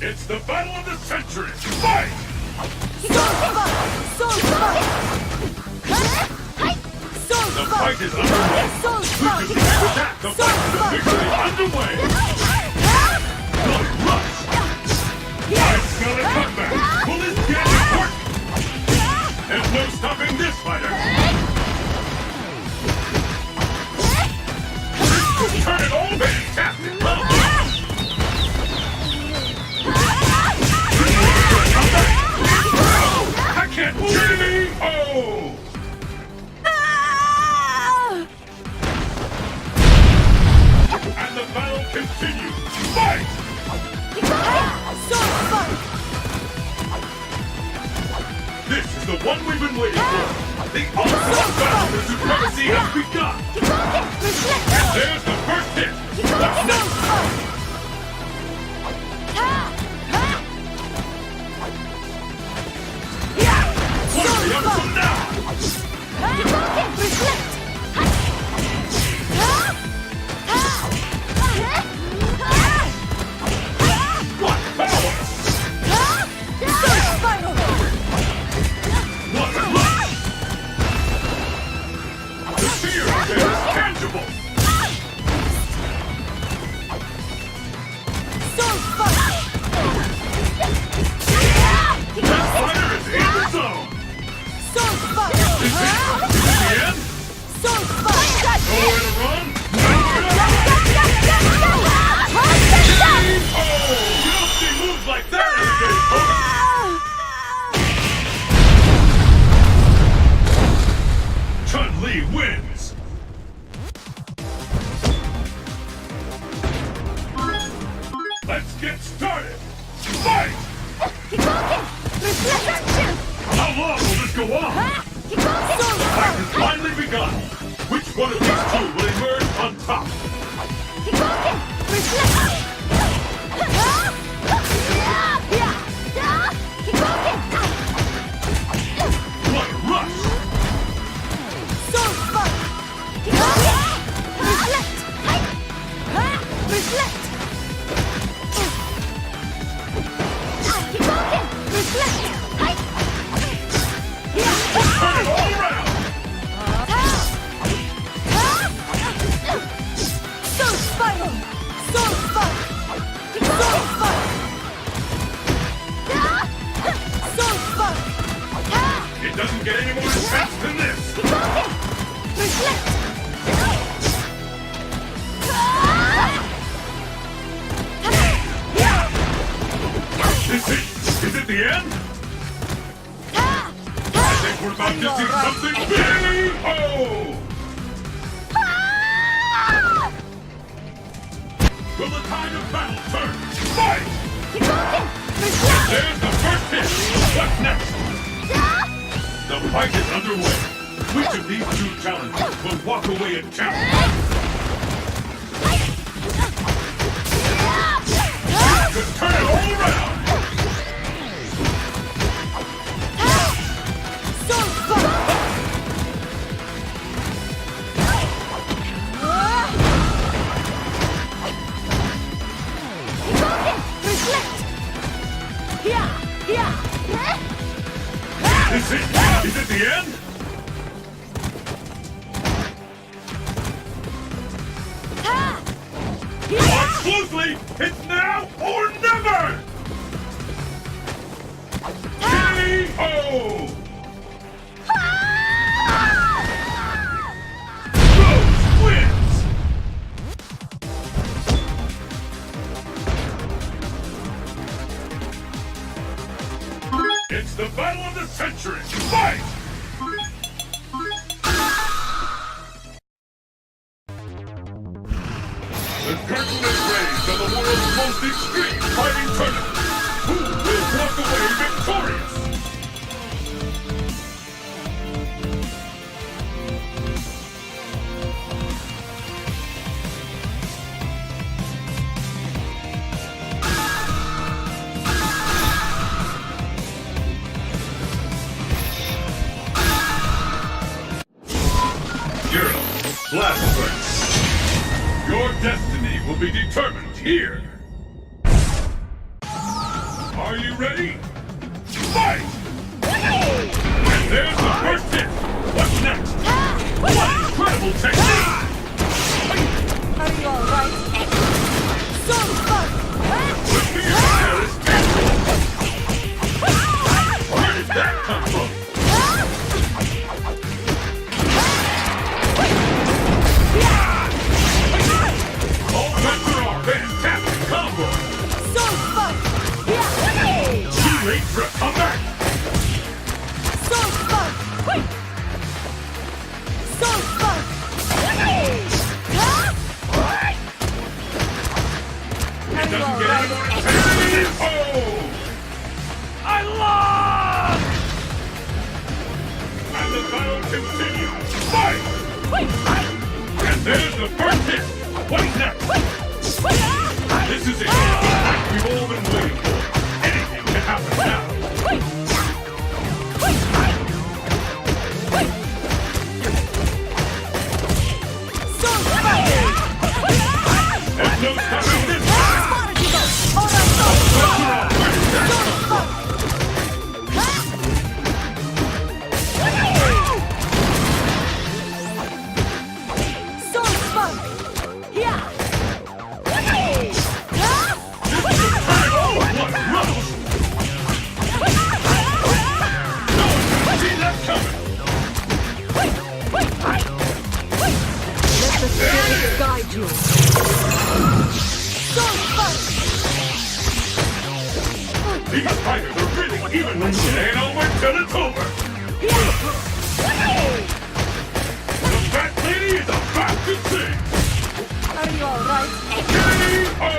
It's the battle of the century! Fight! The fight is underway! We can attack! The fight is officially underway! Blood rush! I smell a comeback! Will this get important? There's no stopping this fighter! Turn it all fantastic! I can't believe me! Oh! And the battle continues! Fight! This is the one we've been waiting for! The ultimate battle for supremacy has begun! And there's the first hit! What's next? What's the outcome now? What power! What a rush! The fear out there is tangible! That fighter is in the zone! Is it the end? Nowhere to run? Oh! You don't see moves like that every day, Chun-li wins! Let's get started! Fight! How long will this go on? The fight has finally begun! Which one of these two will emerge on top? What a rush! Turn it all around! It doesn't get any more intense than this! Is it the end? I think we're about to see something big! Oh! Will the tide of battle turn? Fight! There's the first hit! What's next? The fight is underway. Which of these two challengers will walk away in champion? Just turn it all around! Is it the end? Watch closely! It's now or never! K.O. Rose wins! It's the battle of the century! Fight! The curtain is raised on the world's most extreme fighting tournament! Who will walk away victorious? Blast Your destiny will be determined here! Are you ready? Fight! And there's the first hit! What's next? What incredible technique! Are you alright? So fun! The fear there is tangible! Where did that come from? All weapons are fantastic combo! So fun! Too late for a comeback! So fun! So fun! It doesn't get any more intense! Oh! I lost! And the battle continues! Fight! And there's the first hit! What's next? This is it! We've all been waiting for. Anything can happen now! So fun! There's no stopping this! Guide you. So fun! These fighters are really even when it ain't over till it's over! The fat lady is about to sing! Are you alright? K.O.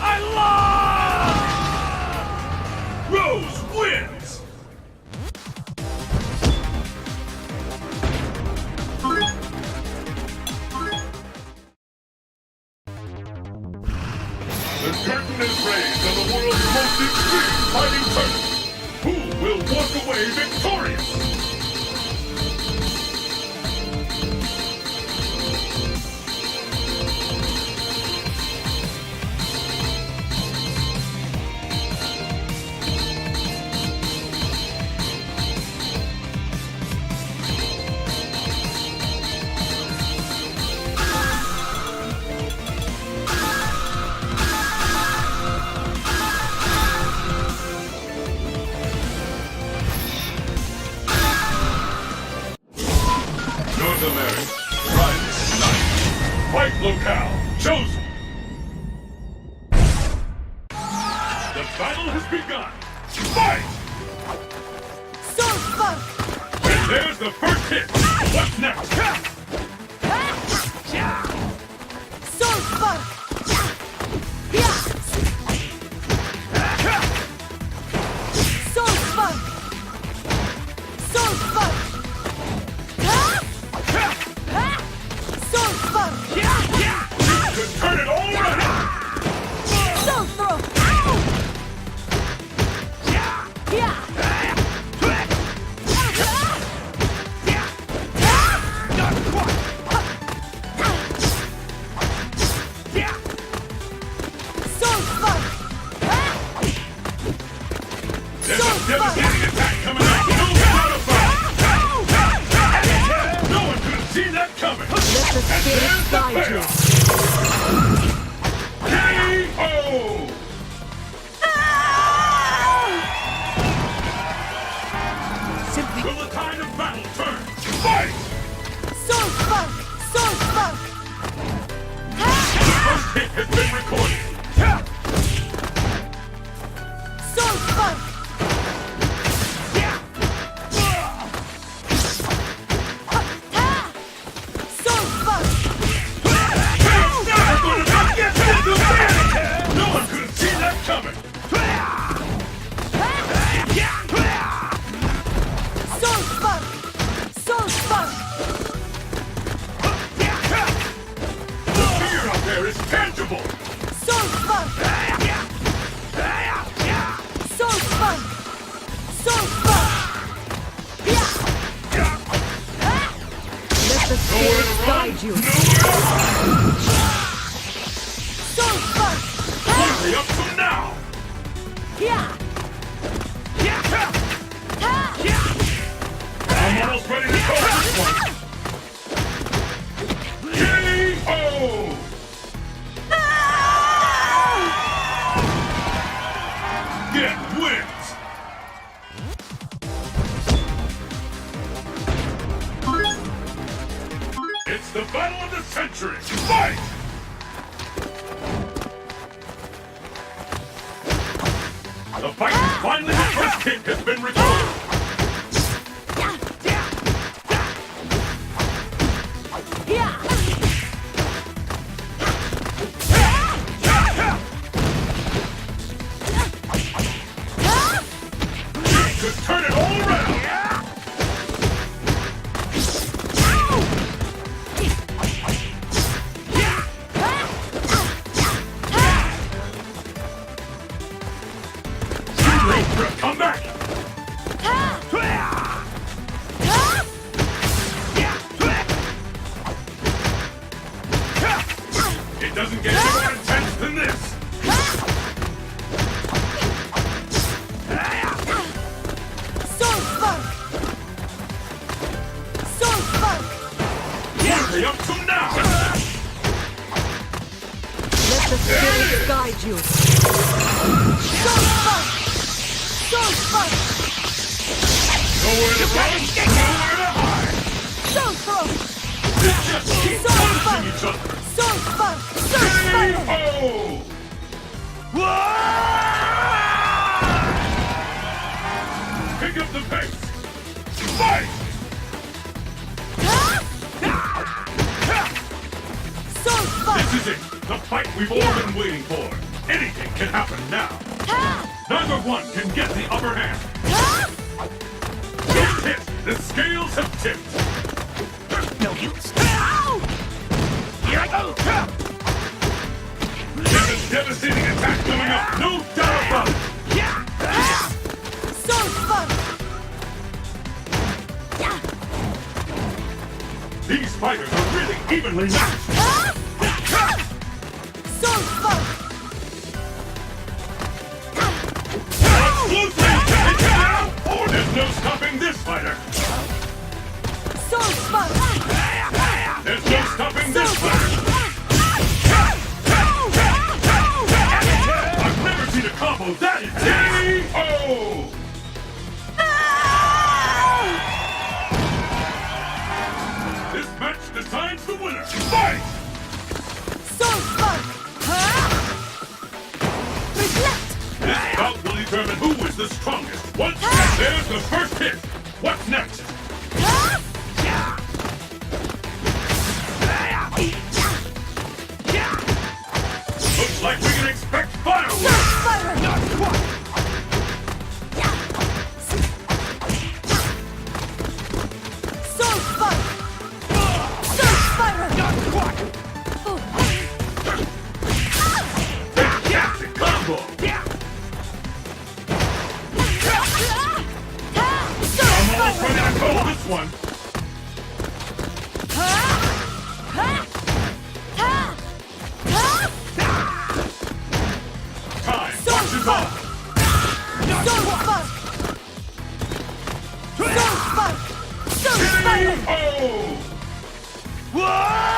I lost! Rose wins! The curtain is raised on the world's most extreme fighting tournament. Who will walk away victorious? North America, private, night. Fight locale, chosen. The battle has begun. Fight! So fun! And there's the first hit. What's next? So fun! So fun! So fun! So fun! To turn it all around. So throw! So fun! There's a devastating attack coming out. No doubt about it. No one could have seen that coming. Let the And spirit there's the guide you. payoff. K.O. Simply Will the tide of battle turn? Fight! so fun! So fun! First hit has been recorded. So fun! So fun! No one could have seen that coming. So fun! So fun! The fear out there is tangible. So fun! So fun! So fun! Let the Nowhere spirit to run. guide you. Nowhere. So fun! Only up to now. I'm almost ready to call this one. K.O. Get wins. It's the battle of the century. Fight! The fight is finally the first kick has been recorded. Just turn it all around. Come back! It doesn't get any more intense than this! What are they up to now? Let the spirits guide you. Nowhere to run, nowhere to hide! They just keep punishing each other! K.O. Pick up the pace! Fight! This is it! The fight we've all been waiting for! Anything can happen now! Neither one can get the upper hand! Don't hit! The scales have tipped! No use. Here I go. There's a devastating attack coming up! No doubt about it! These fighters are really evenly matched! Or there's no stopping this fighter! There's no stopping this fighter! I've never seen a combo that intense! K.O. This match decides the winner! Fight! This bout will determine who is the strongest. Once there's the first hit. What's next? Looks like we can expect fireworks. Not quite. Not quite. Fantastic combo. I'm almost ready to call this one. Time marches on. K.O. Whoa!